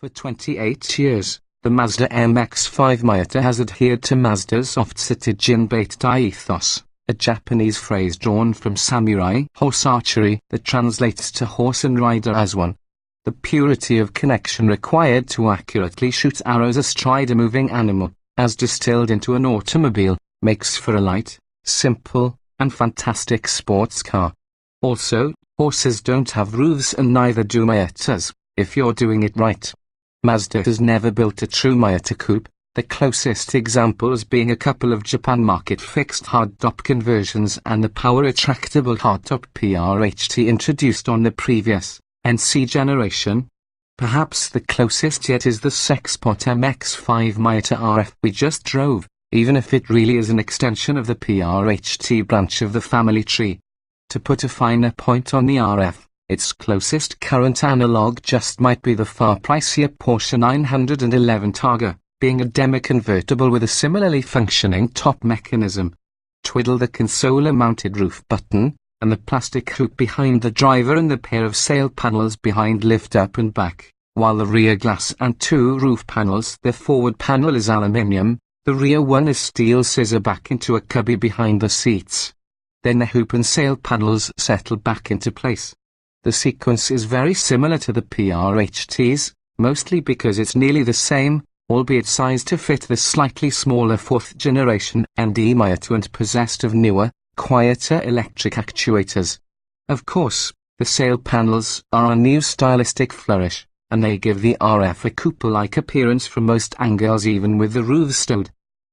For 28 years, the Mazda MX-5 Miata has adhered to Mazda's soft-sided miʻɑːtə ethos, a Japanese phrase drawn from samurai horse archery that translates to horse and rider as one. The purity of connection required to accurately shoot arrows astride a moving animal, as distilled into an automobile, makes for a light, simple, and fantastic sports car. Also, horses don't have roofs and neither do miʻɑːtəs, if you're doing it right. Mazda has never built a true Miata coupe, the closest examples being a couple of Japan market fixed hardtop conversions and the power retractable hardtop PRHT introduced on the previous NC generation. Perhaps the closest yet is the Sexpot MX-5 Miata RF we just drove, even if it really is an extension of the PRHT branch of the family tree. To put a finer point on the RF, its closest current analog just might be the far pricier Porsche 911 Targa, being a demi-convertible with a similarly functioning top mechanism. Twiddle the consoler-mounted roof button, and the plastic hoop behind the driver and the pair of sail panels behind lift up and back, while the rear glass and two roof panels, the forward panel is aluminium, the rear one is steel scissor back into a cubby behind the seats. Then the hoop and sail panels settle back into place. The sequence is very similar to the PRHT's, mostly because it's nearly the same, albeit sized to fit the slightly smaller 4th generation ND Miata and possessed of newer, quieter electric actuators. Of course, the sail panels are a new stylistic flourish, and they give the RF a coupe-like appearance from most angles even with the roofs stowed.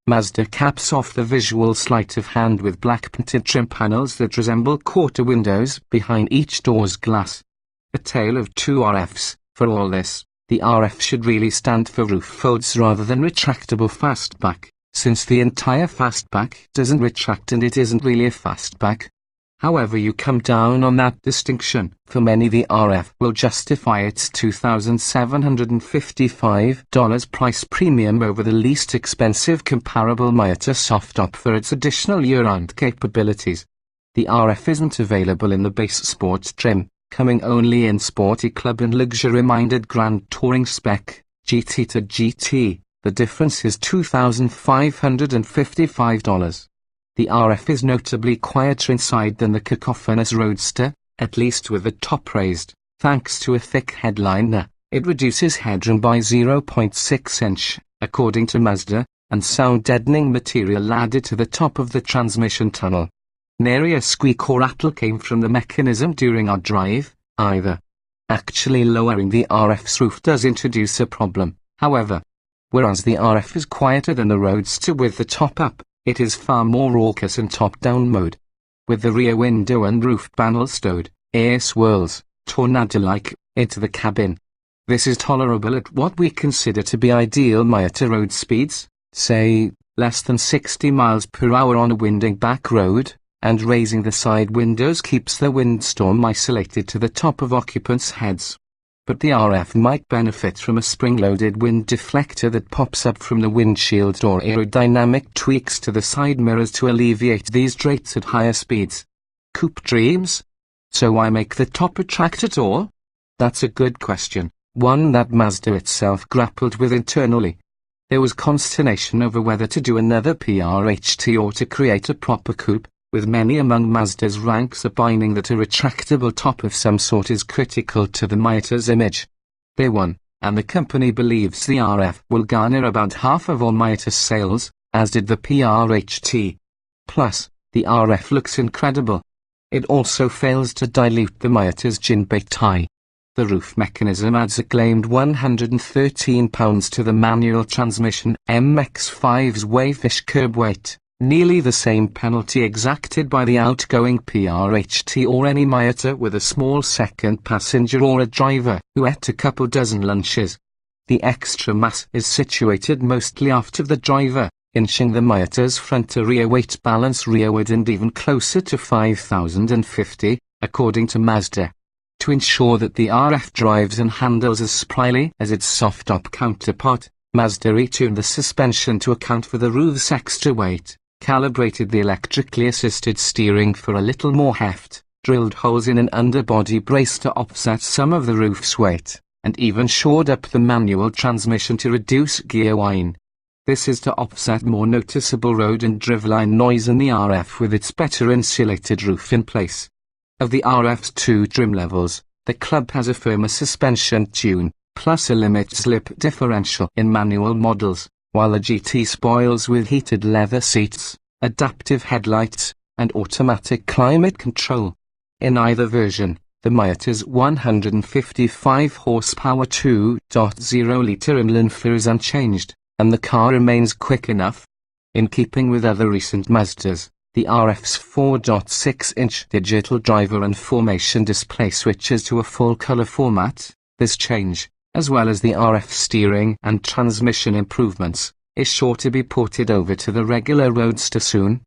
Mazda caps off the visual sleight of hand with black painted trim panels that resemble quarter windows behind each door's glass. A tale of two RFs. For all this, the RF should really stand for roof folds rather than retractable fastback, since the entire fastback doesn't retract and it isn't really a fastback. However you come down on that distinction, for many the RF will justify its $2,755 price premium over the least expensive comparable Miata soft-top for its additional year-round capabilities. The RF isn't available in the base sport trim, coming only in Sporty Club and luxury-minded Grand Touring spec, GT to GT. The difference is $2,555. The RF is notably quieter inside than the cacophonous Roadster, at least with the top raised. Thanks to a thick headliner, it reduces headroom by 0.6 inch, according to Mazda, and sound-deadening material added to the top of the transmission tunnel. Nary a squeak or rattle came from the mechanism during our drive, either. Actually lowering the RF's roof does introduce a problem, however. Whereas the RF is quieter than the Roadster with the top up, it is far more raucous in top-down mode. With the rear window and roof panel stowed, air swirls, tornado-like, into the cabin. This is tolerable at what we consider to be ideal Miata road speeds, say, less than 60 miles per hour on a winding back road, and raising the side windows keeps the windstorm isolated to the top of occupants' heads. But the RF might benefit from a spring-loaded wind deflector that pops up from the windshield or aerodynamic tweaks to the side mirrors to alleviate these drafts at higher speeds. Coupe dreams? So why make the top retract at all? That's a good question, one that Mazda itself grappled with internally. There was consternation over whether to do another PRHT or to create a proper coupe, with many among Mazda's ranks opining that a retractable top of some sort is critical to the Miata's image. They won, and the company believes the RF will garner about half of all Miata sales, as did the PRHT. Plus, the RF looks incredible. It also fails to dilute the Miata's miʻɑːtə. The roof mechanism adds a claimed £113 to the manual transmission MX-5's wayfish curb weight. Nearly the same penalty exacted by the outgoing PRHT or any Miata with a small second passenger or a driver who ate a couple dozen lunches. The extra mass is situated mostly aft of the driver, inching the Miata's front to rear weight balance rearward and even closer to 5,050, according to Mazda. To ensure that the RF drives and handles as spryly as its soft-top counterpart, Mazda retuned the suspension to account for the roof's extra weight, calibrated the electrically assisted steering for a little more heft, drilled holes in an underbody brace to offset some of the roof's weight, and even shored up the manual transmission to reduce gear whine. This is to offset more noticeable road and driveline noise in the RF with its better insulated roof in place. Of the RF's two trim levels, the Club has a firmer suspension tune, plus a limit slip differential in manual models, while the GT spoils with heated leather seats, adaptive headlights, and automatic climate control. In either version, the miʻäːtə's 155 horsepower 2.0-litre inline four is unchanged, and the car remains quick enough. In keeping with other recent Mazdas, the RF's 4.6-inch digital driver and formation display switches to a full-color format. This change, as well as the RF steering and transmission improvements, is sure to be ported over to the regular Roadster soon.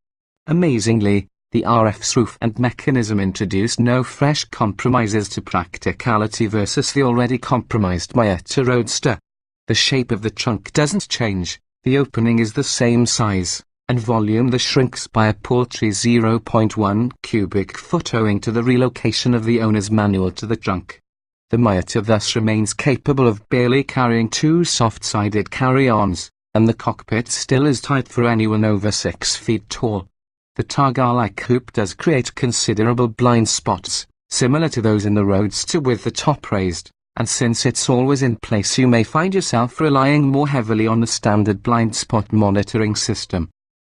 Amazingly, the RF's roof and mechanism introduced no fresh compromises to practicality versus the already compromised miʻäːtə Roadster. The shape of the trunk doesn't change, the opening is the same size, and volume that shrinks by a paltry 0.1 cubic foot owing to the relocation of the owner's manual to the trunk. The miʻäːtə thus remains capable of barely carrying two soft-sided carry-ons, and the cockpit still is tight for anyone over 6 feet tall. The Targa-like coupe does create considerable blind spots, similar to those in the Roadster with the top raised, and since it's always in place you may find yourself relying more heavily on the standard blind spot monitoring system.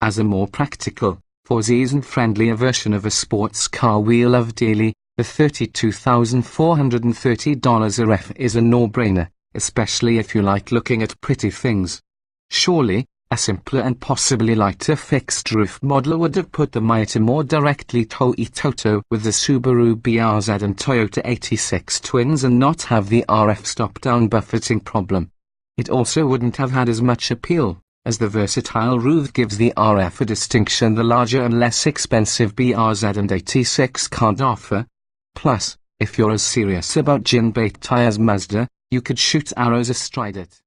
As a more practical, for-season-friendlier version of a sports car we love dearly, the $32,430 RF is a no-brainer, especially if you like looking at pretty things. Surely, a simpler and possibly lighter fixed-roof model would have put the miʻäːtə more directly toe-to-toe with the Subaru BRZ and Toyota 86 twins and not have the RF stop-down buffeting problem. It also wouldn't have had as much appeal, as the versatile roof gives the RF a distinction the larger and less expensive BRZ and 86 can't offer. Plus, if you're as serious about gin-bait as Mazda, you could shoot arrows astride it.